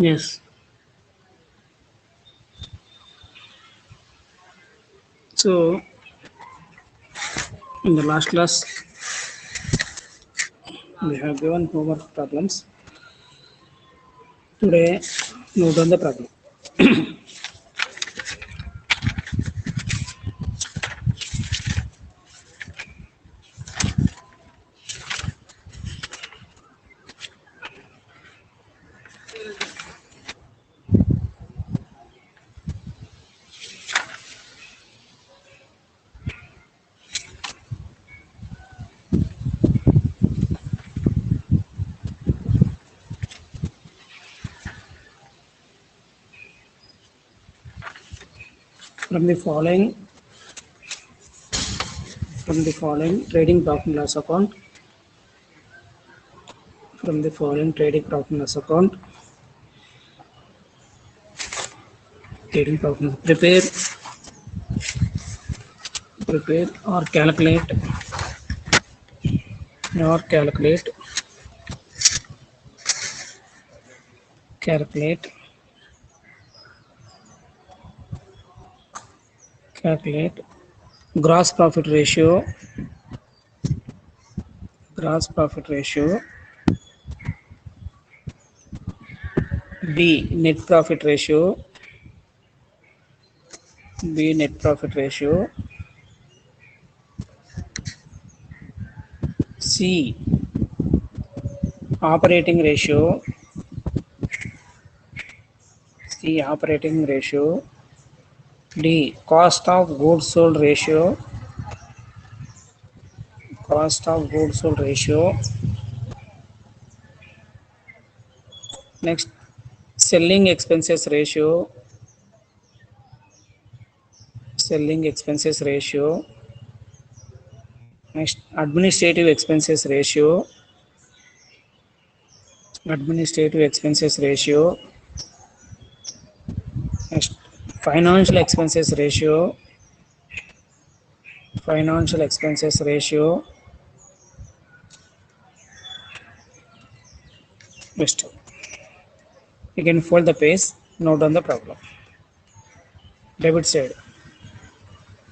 Yes. So in the last class, we have given homework problems. Today, note on the problem. From the following, trading profit and loss account. From the following trading profit and loss account, prepare or calculate calculate gross profit ratio, gross profit ratio, B net profit ratio, B net profit ratio, C operating ratio, C operating ratio, D cost of goods sold ratio, cost of goods sold ratio. Next, selling expenses ratio, selling expenses ratio. Next, administrative expenses ratio, administrative expenses ratio. Next, financial expenses ratio, financial expenses ratio. Next, you can fold the page, note on the problem. Debit side,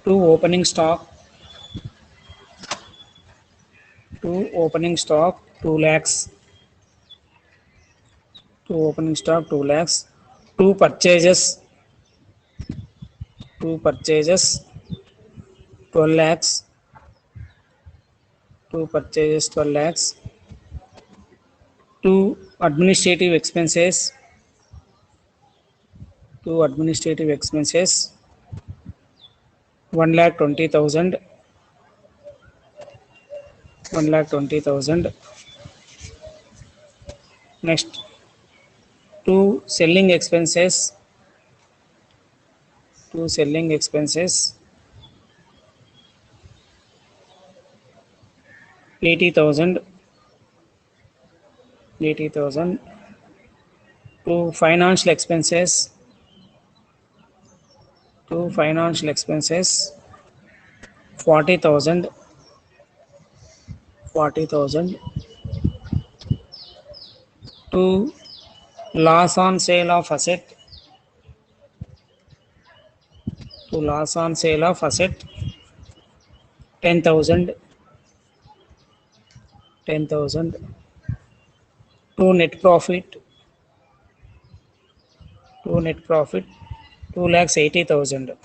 to opening stock, 2 lakhs, to opening stock 2 lakhs, two purchases, 12 lakhs, 12 lakhs, two administrative expenses, 1 lakh 20,000, 1 lakh 20,000. Next, two selling expenses, 80,000, 80,000. Two financial expenses, 40,000, 40,000. Two loss on sale of asset, to loss on sale of asset, 10,000, 10,000. To net profit, 2 lakhs 80,000,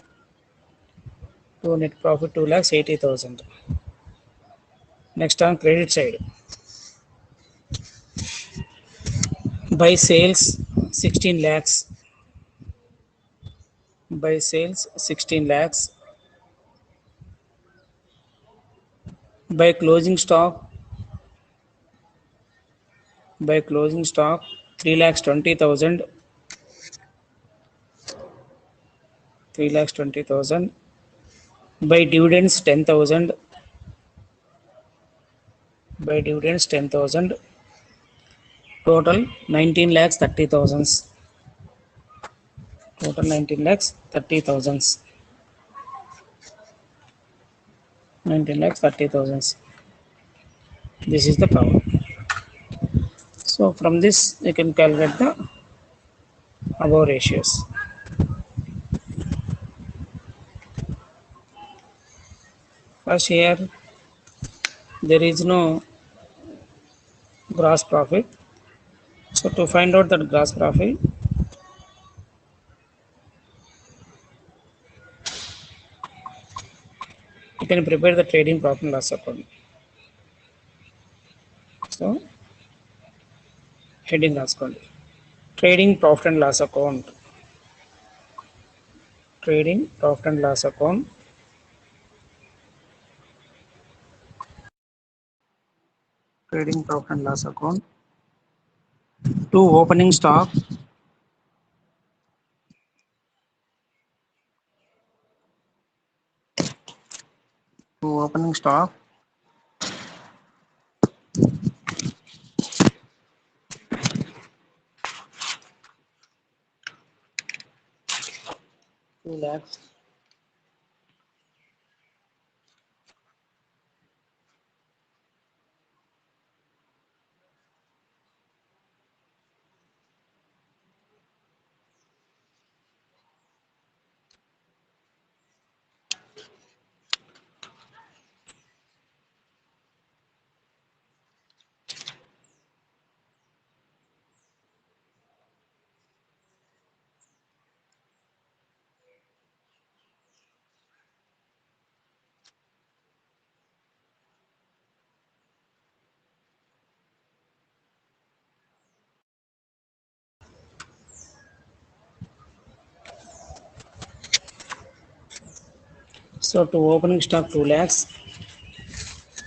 to net profit 2 lakhs 80,000. Next, on credit side, by sales 16 lakhs, by sales 16 lakhs, by closing stock, 3 lakhs 20,000, 3 lakhs 20,000. By dividends 10,000, by dividends 10,000. Total 19 lakhs 30,000, total 19 lakhs 30,000, 19 lakhs 30,000. This is the problem. So from this you can calculate the above ratios. First here there is no gross profit. So to find out that gross profit, you can prepare the trading profit and loss account. So heading account. Trading profit and loss account. Trading profit and loss account. Trading profit and loss account. To opening stock. To opening stock. Two lakhs. So to opening stock 2 lakhs.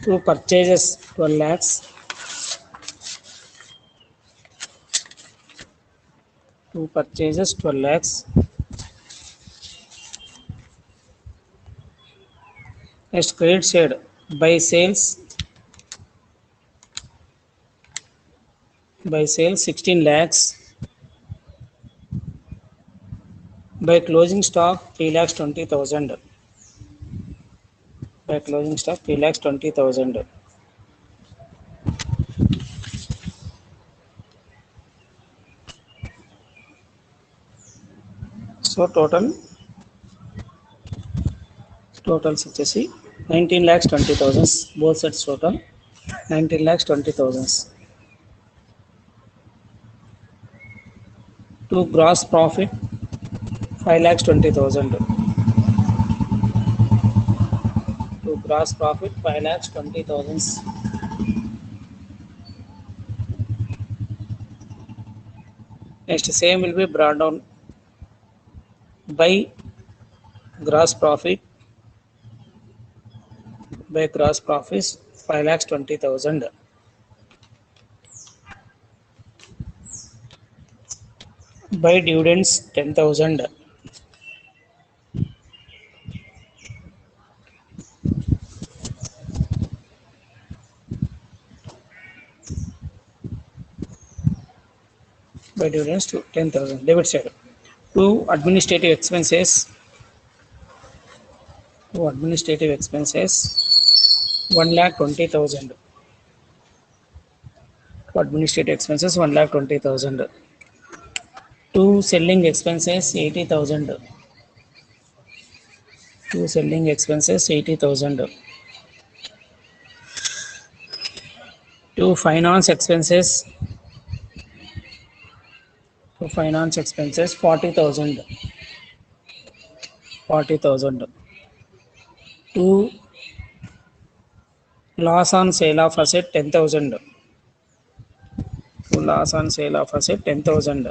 To purchases 12 lakhs. To purchases 12 lakhs. Next credit side by sales 16 lakhs. By closing stock 3 lakhs 20,000. By closing stock 3 lakhs 20,000. So totals వచ్చేసి 19 lakhs 20,000. Both sets total 19 lakhs 20,000. To gross profit 5 lakhs 20,000. To gross profit 5 lakhs 20,000. Next same will be brought down by gross profit. By gross profits 5 lakhs 20,000. By dividends 10,000. By dividends to 10,000. Debit side. To administrative expenses. To administrative expenses 1 lakh 20,000. To administrative expenses 1 lakh 20,000. To selling expenses 80,000. To selling expenses 80,000. To finance expenses. To finance expenses 40,000. 40,000. To loss on sale of asset 10,000. To loss on sale of asset 10,000.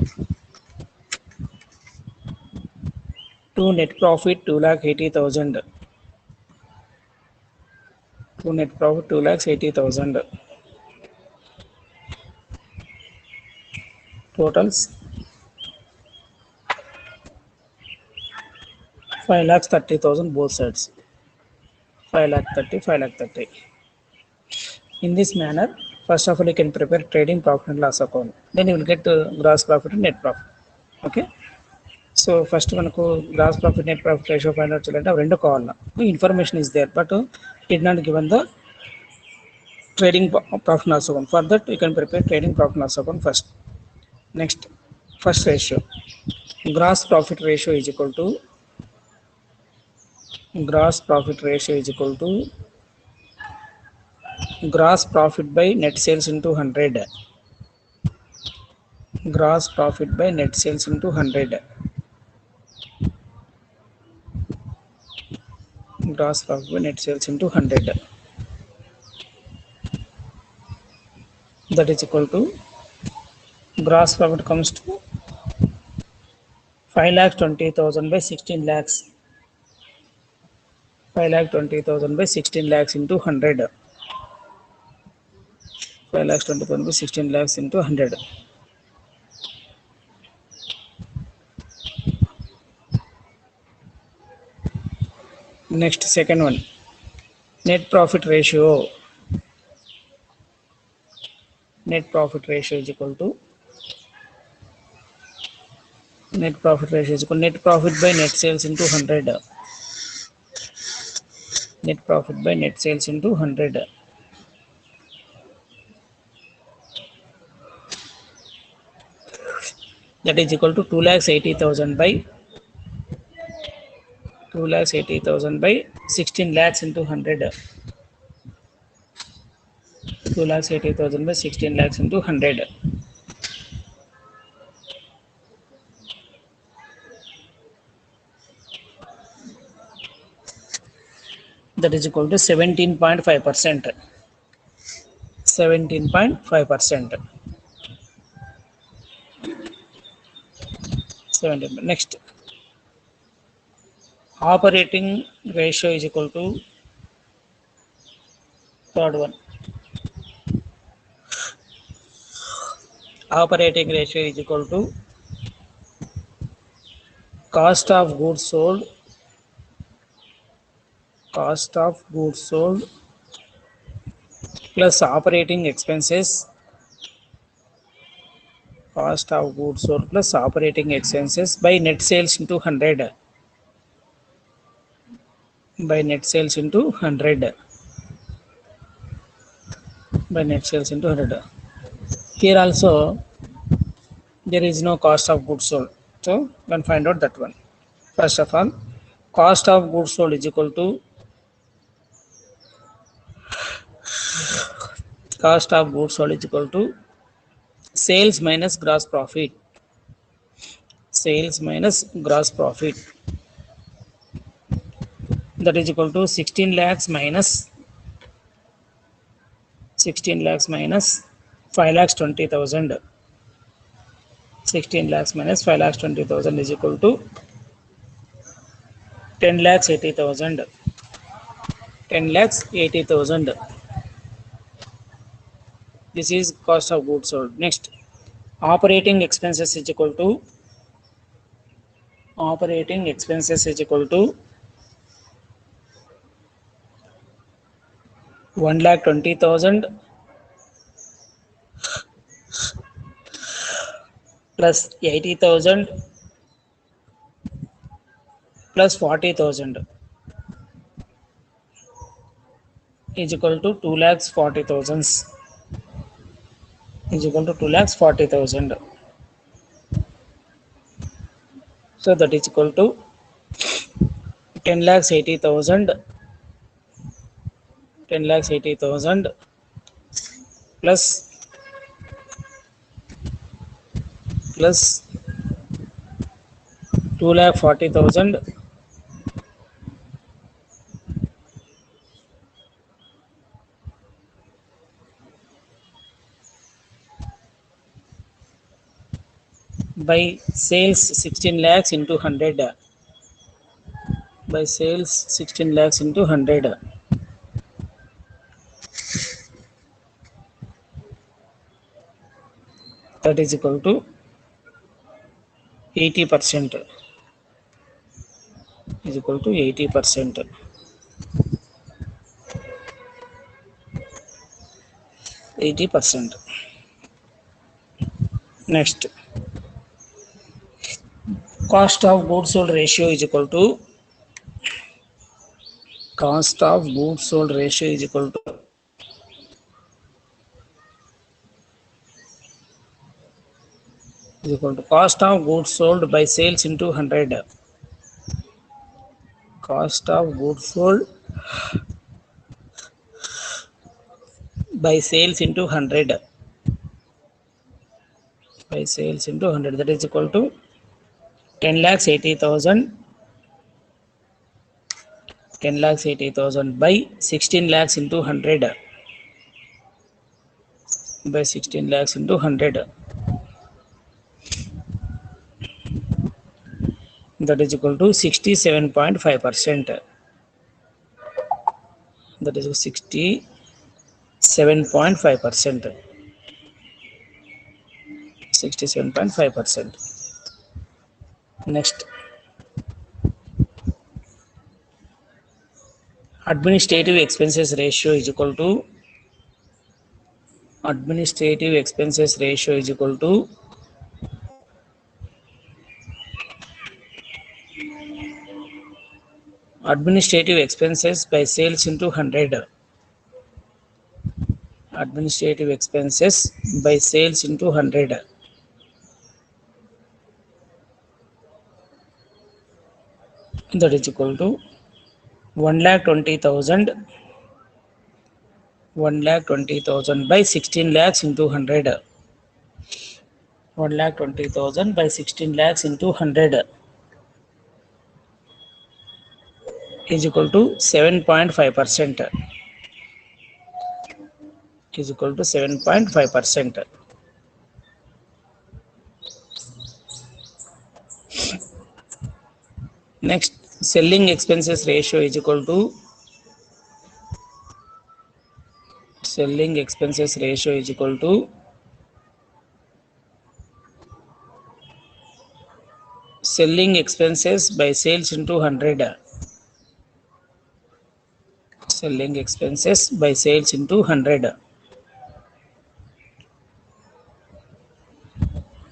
To net profit 2 lakh 80,000. To net profit 2 lakhs 80,000. Totals 5 lakhs 30,000 both sides. 5 lakh 30, 5 lakh 30. In this manner, first of all, you can prepare trading profit and loss account. Then you will get gross profit and net profit. Okay. So first మనకు gross profit net profit ratio find out చేయాలంటే అవి రెండు కావాలా. Information is there but it not given the trading profit and loss account. For that you can prepare trading profit and loss account first. Next First ratio, gross profit ratio is equal to gross profit ratio is equal to gross profit by net sales into 100. Gross profit by net sales into 100. Gross profit by net sales into 100. That is equal to gross profit comes to 5,20,000 by 16 lakhs. 5,20,000 by 16 lakhs into 100. 5,20,000 by 16 lakhs into 100. Next, second one, net profit ratio. Net profit ratio is equal to net profit by net sales into 100. Net profit by net sales into 100. That is equal to 2,80,000 by 2,80,000 by 16 lakhs into 100. 2,80,000 by 16 lakhs into 100. That is equal to 17.5%. 17.5%. 17. Next, operating ratio is equal to third one. Operating ratio is equal to cost of goods sold plus operating expenses by net sales into 100. By net sales into 100. By net sales into 100. Here also there is no cost of goods sold, so we can find out that one. First of all, cost of goods sold is equal to sales minus gross profit. Sales minus gross profit. That is equal to 16 lakhs minus 5 lakhs 20,000. 16 lakhs minus 5 lakhs 20,000 is equal to 10 lakhs 80,000. 10 lakhs 80,000. This is cost of goods sold. Next, operating expenses is equal to 1,20,000 plus 80,000 plus 40,000 is equal to 2,40,000. Is equal to 2,40,000. So that is equal to 10,80,000. 10,80,000 plus 2,40,000 by sales 16 lakhs into 100. By sales 16 lakhs into 100. That is equal to 80%. Is equal to 80%. 80%. Next, cost of goods sold ratio is equal to cost of goods sold ratio is equal to equal to cost of goods sold by sales into 100. Cost of goods sold by sales into 100. By sales into 100, that is equal to 10 lakhs 80,000. 10 lakhs 80,000 by 16 lakhs into 100. By 16 lakhs into 100, that is equal to 67.5%. That is 67.5%. 67.5%. Next, administrative expenses ratio is equal to administrative expenses ratio is equal to administrative expenses by sales into 100. Administrative expenses by sales into 100, that is equal to 1,20,000. 1,20,000 by 16 lakhs into 100. 1,20,000 by 16 lakhs into 100 is equal to 7.5%. Is equal to 7.5%. Next, selling expenses ratio is equal to selling expenses ratio is equal to selling expenses by sales into 100. Selling expenses by sales into 100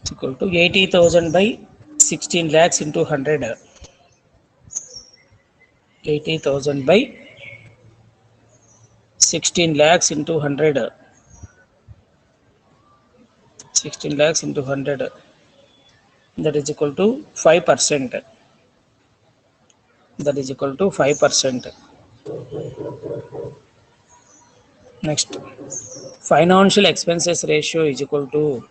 is equal to 80,000 by 16 lakhs into 100. 80,000 by 16 lakhs into 100. 16 lakhs into 100, that is equal to 5%. That is equal to 5%. Next, financial expenses ratio is equal to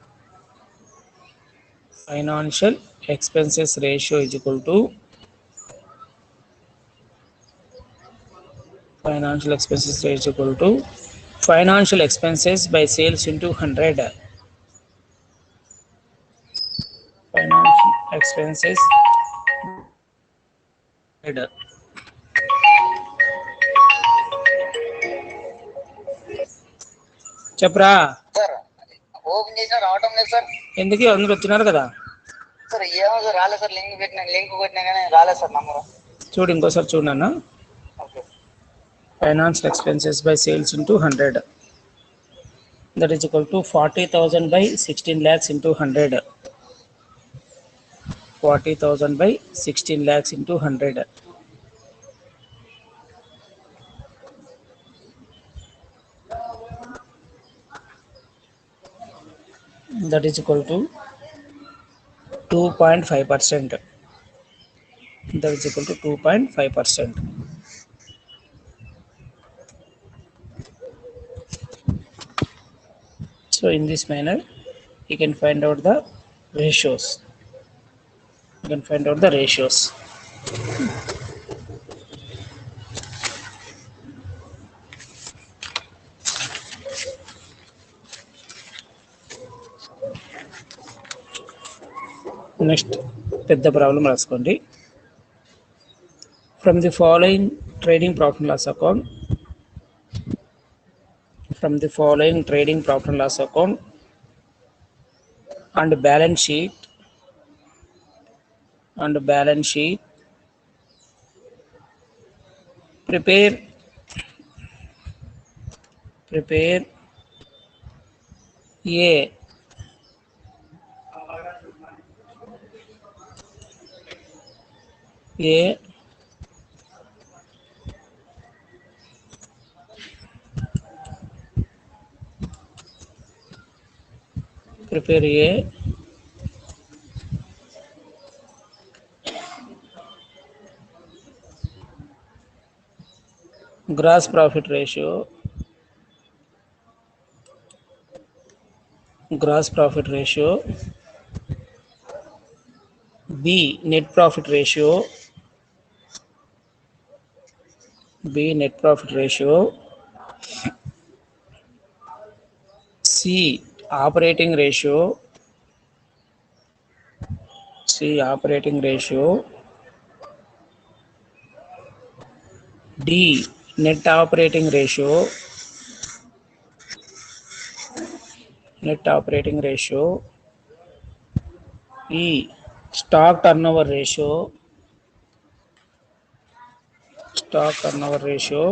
financial expenses ratio is equal to financial expenses ratio is equal to financial expenses by sales into 100. Financial expenses 100. చెప్పరా sir open చేసినా రావటం లేదు sir. ఎందుకు అందరూ వచ్చినారు కదా sir ఏమో sir రాలేదు సార్. లింక్ కొట్టినా కానీ రాలేదు సార్ నంబరు. చూడు ఇంకోసారి చూడన్నా. Okay. Financial expenses by sales into 100, that is equal to 40,000 by 16 lakhs into 100. 40,000 by 16 lakhs into 100, that is equal to 2.5%. That is equal to 2.5%. So in this manner you can find out the ratios. You can find out the ratios. Next, పెద్ద problem రాసుకోండి. From the following trading profit and loss account, from the following trading profit and loss account and balance sheet prepare a a prepare a gross profit ratio, gross profit ratio. B, net profit ratio, B, net profit ratio. C, operating ratio, C, operating ratio. D, net operating ratio, net operating ratio. E, stock turnover ratio, stock turnover ratio.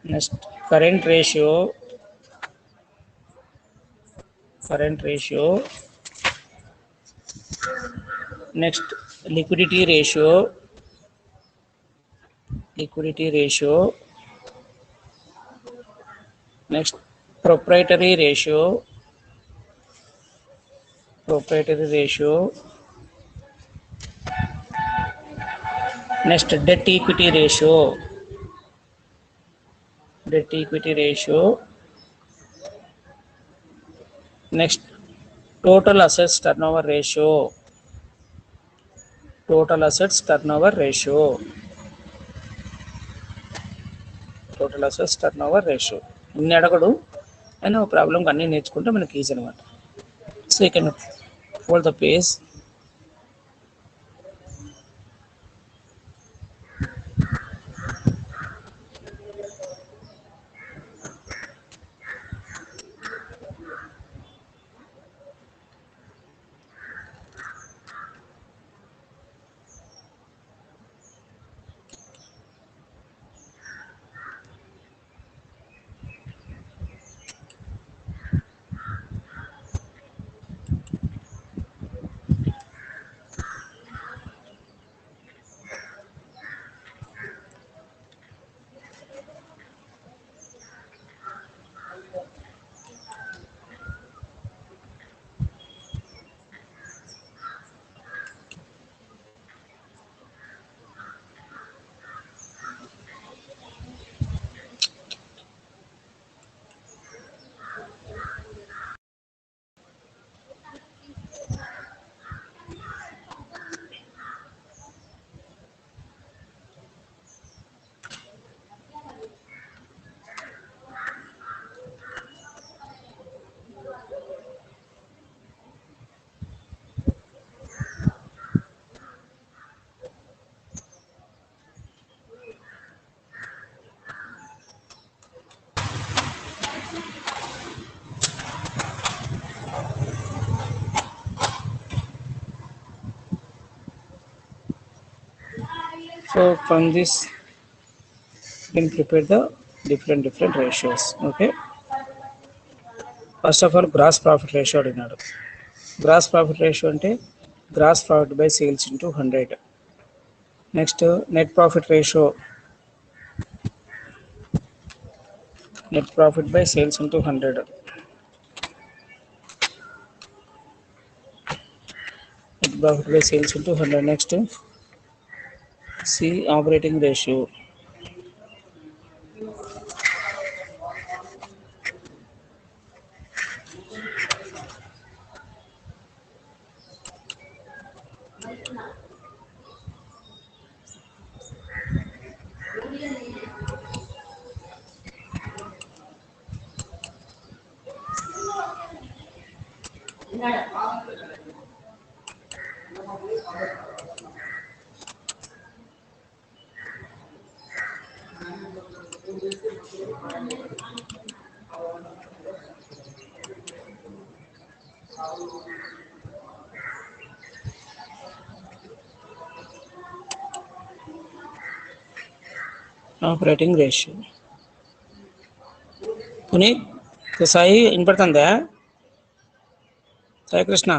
Next, current ratio, current ratio. Next, liquidity ratio, liquidity ratio. Next, proprietary ratio, proprietary ratio. Next, debt equity ratio, debt equity ratio. Next, total assets turnover ratio, total assets turnover ratio, total assets turnover ratio. ఇన్ని అడగడు అని ఒక problem అన్నీ నేర్చుకుంటే మనకి easy అనమాట. So you can fold the page. So from this you can prepare the different ratios. Okay, first of all gross profit ratio అడిగినాడు. Gross profit ratio అంటే gross profit by sales into 100. Next net profit ratio, net profit by sales into 100. Net profit by sales into 100. Next see operating ratio, operating ratio. Puneeth Sai వినపడుతుందా? సాయి కృష్ణ